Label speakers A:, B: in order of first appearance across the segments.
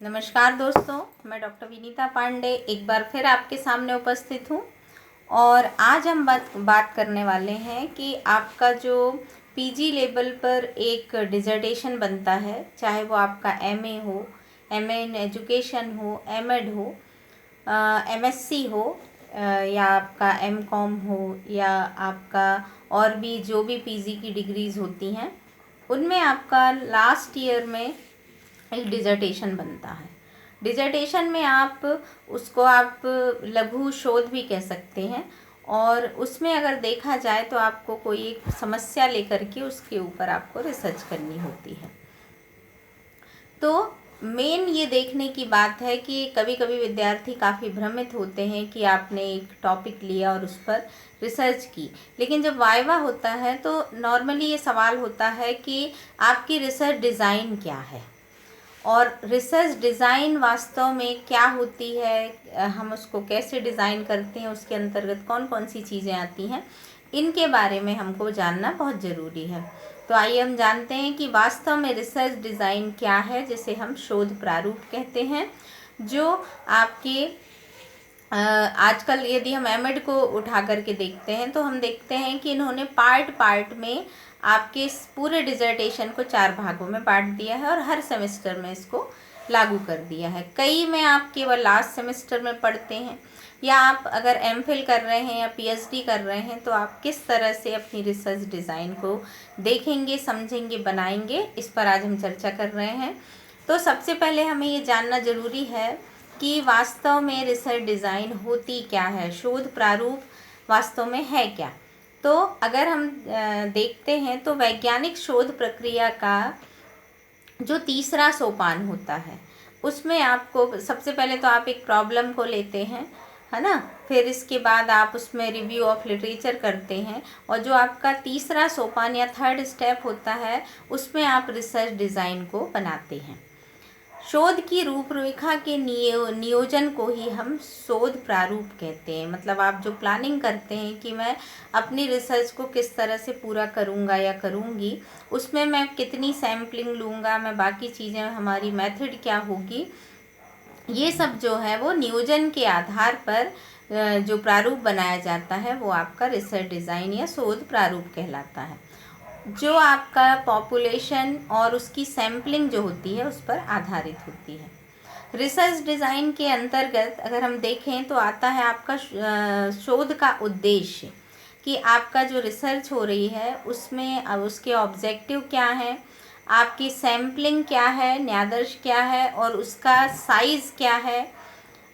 A: नमस्कार दोस्तों, मैं डॉक्टर विनीता पांडे एक बार फिर आपके सामने उपस्थित हूँ। और आज हम बात करने वाले हैं कि आपका जो पीजी लेवल पर एक डिसर्टेशन बनता है, चाहे वो आपका एमए हो, एमए इन एजुकेशन हो, एमएड हो, एमएससी हो, या आपका एमकॉम हो, या आपका और भी जो भी पीजी की डिग्रीज़ होती हैं, उनमें आपका लास्ट ईयर में एक डिसर्टेशन बनता है। डिसर्टेशन में आप लघु शोध भी कह सकते हैं। और उसमें अगर देखा जाए तो आपको कोई एक समस्या लेकर के उसके ऊपर आपको रिसर्च करनी होती है। तो मेन ये देखने की बात है कि कभी कभी विद्यार्थी काफ़ी भ्रमित होते हैं कि आपने एक टॉपिक लिया और उस पर रिसर्च की, लेकिन जब वाइवा होता है तो नॉर्मली ये सवाल होता है कि आपकी रिसर्च डिज़ाइन क्या है और रिसर्च डिज़ाइन वास्तव में क्या होती है, हम उसको कैसे डिज़ाइन करते हैं, उसके अंतर्गत कौन कौन सी चीज़ें आती हैं, इनके बारे में हमको जानना बहुत ज़रूरी है। तो आइए हम जानते हैं कि वास्तव में रिसर्च डिज़ाइन क्या है, जिसे हम शोध प्रारूप कहते हैं। जो आपके आजकल यदि हम एमएड को उठा करके देखते हैं तो हम देखते हैं कि इन्होंने पार्ट में आपके इस पूरे डिसर्टेशन को 4 भागों में बांट दिया है और हर सेमेस्टर में इसको लागू कर दिया है। कई में आप केवल लास्ट सेमेस्टर में पढ़ते हैं, या आप अगर एमफिल कर रहे हैं या पीएचडी कर रहे हैं तो आप किस तरह से अपनी रिसर्च डिज़ाइन को देखेंगे, समझेंगे, बनाएंगे, इस पर आज हम चर्चा कर रहे हैं। तो सबसे पहले हमें ये जानना ज़रूरी है कि वास्तव में रिसर्च डिज़ाइन होती क्या है, शोध प्रारूप वास्तव में है क्या। तो अगर हम देखते हैं तो वैज्ञानिक शोध प्रक्रिया का जो तीसरा सोपान होता है, उसमें आपको सबसे पहले तो आप एक प्रॉब्लम को लेते हैं, है ना, फिर इसके बाद आप उसमें रिव्यू ऑफ लिटरेचर करते हैं, और जो आपका तीसरा सोपान या थर्ड स्टेप होता है उसमें आप रिसर्च डिज़ाइन को बनाते हैं। शोध की रूपरेखा के नियोजन को ही हम शोध प्रारूप कहते हैं। मतलब आप जो प्लानिंग करते हैं कि मैं अपनी रिसर्च को किस तरह से पूरा करूँगा या करूँगी, उसमें मैं कितनी सैम्पलिंग लूँगा, मैं बाकी चीज़ें, हमारी मेथड क्या होगी, ये सब जो है वो नियोजन के आधार पर जो प्रारूप बनाया जाता है वो आपका रिसर्च डिज़ाइन या शोध प्रारूप कहलाता है, जो आपका पॉपुलेशन और उसकी सैम्पलिंग जो होती है उस पर आधारित होती है। रिसर्च डिज़ाइन के अंतर्गत अगर हम देखें तो आता है आपका शोध का उद्देश्य, कि आपका जो रिसर्च हो रही है उसमें अब उसके ऑब्जेक्टिव क्या हैं, आपकी सैम्पलिंग क्या है, न्यादर्श क्या है और उसका साइज़ क्या है,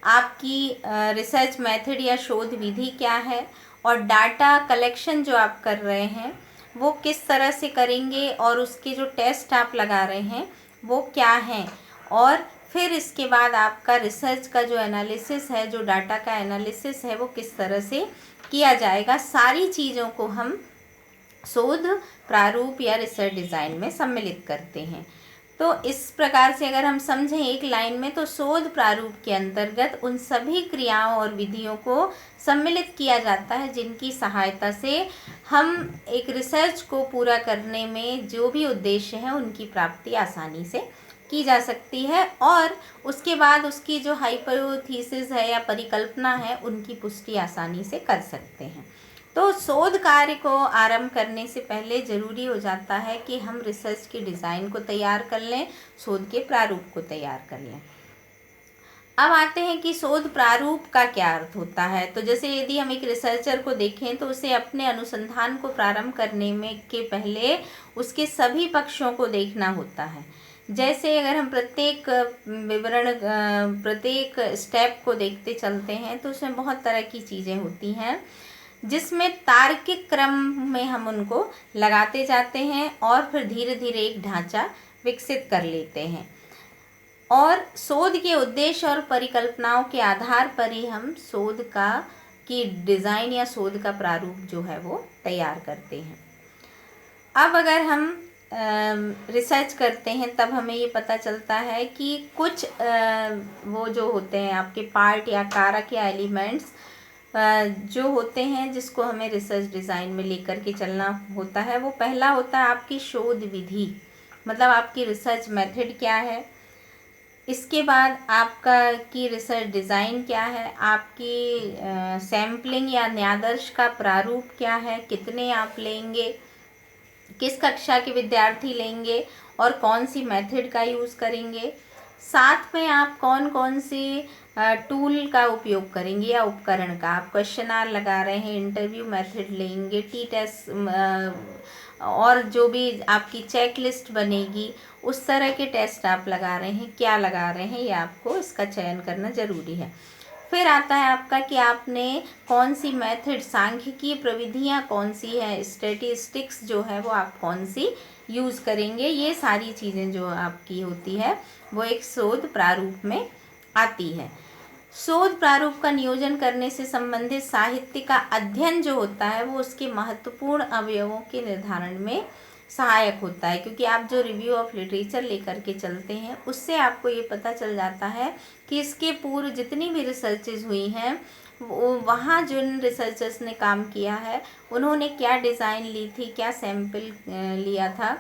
A: आपकी रिसर्च मेथड या शोध विधि क्या है, और डाटा कलेक्शन जो आप कर रहे हैं वो किस तरह से करेंगे, और उसके जो टेस्ट आप लगा रहे हैं वो क्या हैं, और फिर इसके बाद आपका रिसर्च का जो एनालिसिस है, जो डाटा का एनालिसिस है, वो किस तरह से किया जाएगा। सारी चीज़ों को हम शोध प्रारूप या रिसर्च डिज़ाइन में सम्मिलित करते हैं। तो इस प्रकार से अगर हम समझें एक लाइन में, तो शोध प्रारूप के अंतर्गत उन सभी क्रियाओं और विधियों को सम्मिलित किया जाता है जिनकी सहायता से हम एक रिसर्च को पूरा करने में जो भी उद्देश्य हैं उनकी प्राप्ति आसानी से की जा सकती है, और उसके बाद उसकी जो हाइपोथेसिस है या परिकल्पना है उनकी पुष्टि आसानी से कर सकते हैं। तो शोध कार्य को आरंभ करने से पहले ज़रूरी हो जाता है कि हम रिसर्च की डिज़ाइन को तैयार कर लें, शोध के प्रारूप को तैयार कर लें। अब आते हैं कि शोध प्रारूप का क्या अर्थ होता है। तो जैसे यदि हम एक रिसर्चर को देखें तो उसे अपने अनुसंधान को प्रारंभ करने में के पहले उसके सभी पक्षों को देखना होता है। जैसे अगर हम प्रत्येक विवरण, प्रत्येक स्टेप को देखते चलते हैं तो उसमें बहुत तरह की चीज़ें होती हैं, जिसमें तार्किक क्रम में हम उनको लगाते जाते हैं और फिर धीरे धीरे एक ढांचा विकसित कर लेते हैं, और शोध के उद्देश्य और परिकल्पनाओं के आधार पर ही हम शोध की डिज़ाइन या शोध का प्रारूप जो है वो तैयार करते हैं। अब अगर हम रिसर्च करते हैं तब हमें ये पता चलता है कि कुछ वो जो होते हैं आपके पार्ट या कारक या एलिमेंट्स जो होते हैं जिसको हमें रिसर्च डिज़ाइन में लेकर के चलना होता है। वो पहला होता है आपकी शोध विधि, मतलब आपकी रिसर्च मेथड क्या है, इसके बाद आपका की रिसर्च डिज़ाइन क्या है, आपकी सैम्पलिंग या न्यादर्श का प्रारूप क्या है, कितने आप लेंगे, किस कक्षा के विद्यार्थी लेंगे और कौन सी मेथड का यूज़ करेंगे, साथ में आप कौन कौन सी टूल का उपयोग करेंगे या उपकरण का, आप क्वेश्चनार लगा रहे हैं, इंटरव्यू मेथड लेंगे, टी टेस्ट और जो भी आपकी चेक लिस्ट बनेगी उस तरह के टेस्ट आप लगा रहे हैं, क्या लगा रहे हैं, ये आपको इसका चयन करना ज़रूरी है। फिर आता है आपका कि आपने कौन सी मेथड, सांख्यिकीय प्रविधियाँ कौन सी है, स्टैटिस्टिक्स जो है वो आप कौन सी यूज़ करेंगे, ये सारी चीज़ें जो आपकी होती है वो एक शोध प्रारूप में आती है। शोध प्रारूप का नियोजन करने से संबंधित साहित्य का अध्ययन जो होता है वो उसके महत्वपूर्ण अवयवों के निर्धारण में सहायक होता है, क्योंकि आप जो रिव्यू ऑफ लिटरेचर लेकर के चलते हैं उससे आपको ये पता चल जाता है कि इसके पूर्व जितनी भी रिसर्चेज हुई हैं वहाँ जिन रिसर्चर्स ने काम किया है उन्होंने क्या डिज़ाइन ली थी, क्या सैंपल लिया था,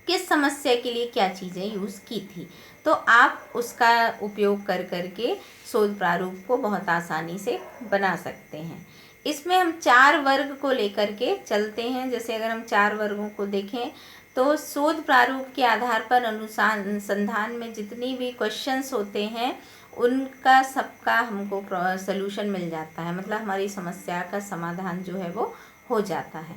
A: किस समस्या के लिए क्या चीज़ें यूज़ की थी, तो आप उसका उपयोग कर करके शोध प्रारूप को बहुत आसानी से बना सकते हैं। इसमें हम 4 वर्ग को लेकर के चलते हैं। जैसे अगर हम 4 वर्गों को देखें तो शोध प्रारूप के आधार पर अनुसंधान में जितनी भी क्वेश्चंस होते हैं उनका सबका हमको सलूशन मिल जाता है, मतलब हमारी समस्या का समाधान जो है वो हो जाता है।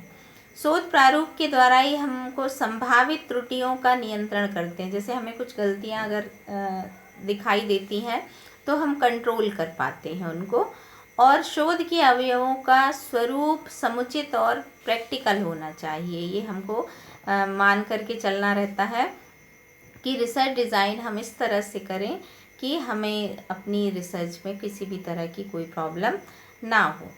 A: शोध प्रारूप के द्वारा ही हमको संभावित त्रुटियों का नियंत्रण करते हैं। जैसे हमें कुछ गलतियां अगर दिखाई देती हैं तो हम कंट्रोल कर पाते हैं उनको। और शोध के अवयवों का स्वरूप समुचित और प्रैक्टिकल होना चाहिए, ये हमको मान करके चलना रहता है कि रिसर्च डिज़ाइन हम इस तरह से करें कि हमें अपनी रिसर्च में किसी भी तरह की कोई प्रॉब्लम ना हो।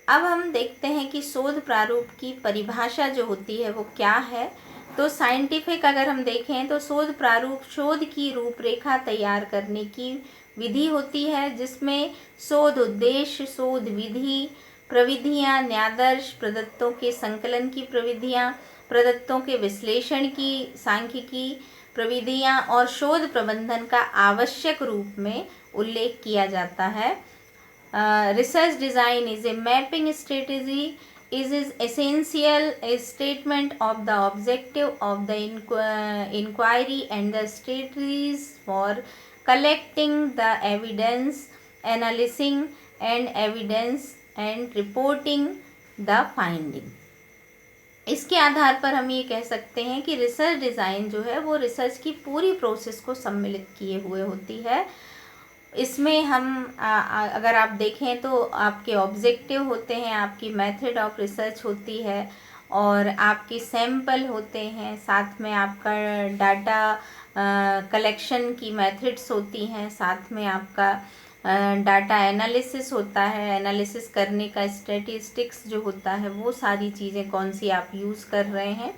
A: अब हम देखते हैं कि शोध प्रारूप की परिभाषा जो होती है वो क्या है। तो साइंटिफिक अगर हम देखें तो शोध प्रारूप शोध की रूपरेखा तैयार करने की विधि होती है, जिसमें शोध उद्देश्य, शोध विधि, प्रविधियाँ, न्यादर्श, प्रदत्तों के संकलन की प्रविधियाँ, प्रदत्तों के विश्लेषण की सांख्यिकी प्रविधियाँ और शोध प्रबंधन का आवश्यक रूप में उल्लेख किया जाता है। Research design is a mapping strategy. It is essential a statement of the objective of the inquiry and the strategies for collecting the evidence, analyzing and evidence and reporting the finding. इसके आधार पर हम ये कह सकते हैं कि research design जो है वो रिसर्च की पूरी प्रोसेस को सम्मिलित किए हुए होती है। इसमें हम अगर आप देखें तो आपके ऑब्जेक्टिव होते हैं, आपकी मेथड ऑफ रिसर्च होती है और आपके सैंपल होते हैं, साथ में आपका डाटा कलेक्शन की मेथड्स होती हैं, साथ में आपका डाटा एनालिसिस होता है, एनालिसिस करने का स्टैटिस्टिक्स जो होता है, वो सारी चीज़ें कौन सी आप यूज़ कर रहे हैं,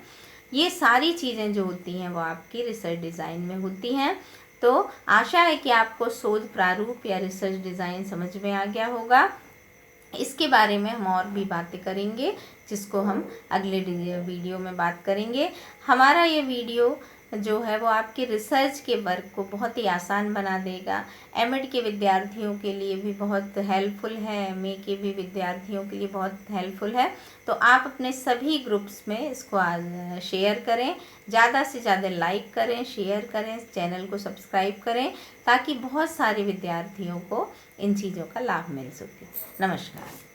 A: ये सारी चीज़ें जो होती हैं वो आपकी रिसर्च डिज़ाइन में होती हैं। तो आशा है कि आपको शोध प्रारूप या रिसर्च डिज़ाइन समझ में आ गया होगा। इसके बारे में हम और भी बातें करेंगे, जिसको हम अगले वीडियो में बात करेंगे। हमारा ये वीडियो जो है वो आपके रिसर्च के वर्क को बहुत ही आसान बना देगा। एमएड के विद्यार्थियों के लिए भी बहुत हेल्पफुल है, एमए के भी विद्यार्थियों के लिए बहुत हेल्पफुल है। तो आप अपने सभी ग्रुप्स में इसको शेयर करें, ज़्यादा से ज़्यादा लाइक करें, शेयर करें, चैनल को सब्सक्राइब करें, ताकि बहुत सारे विद्यार्थियों को इन चीज़ों का लाभ मिल सके। नमस्कार।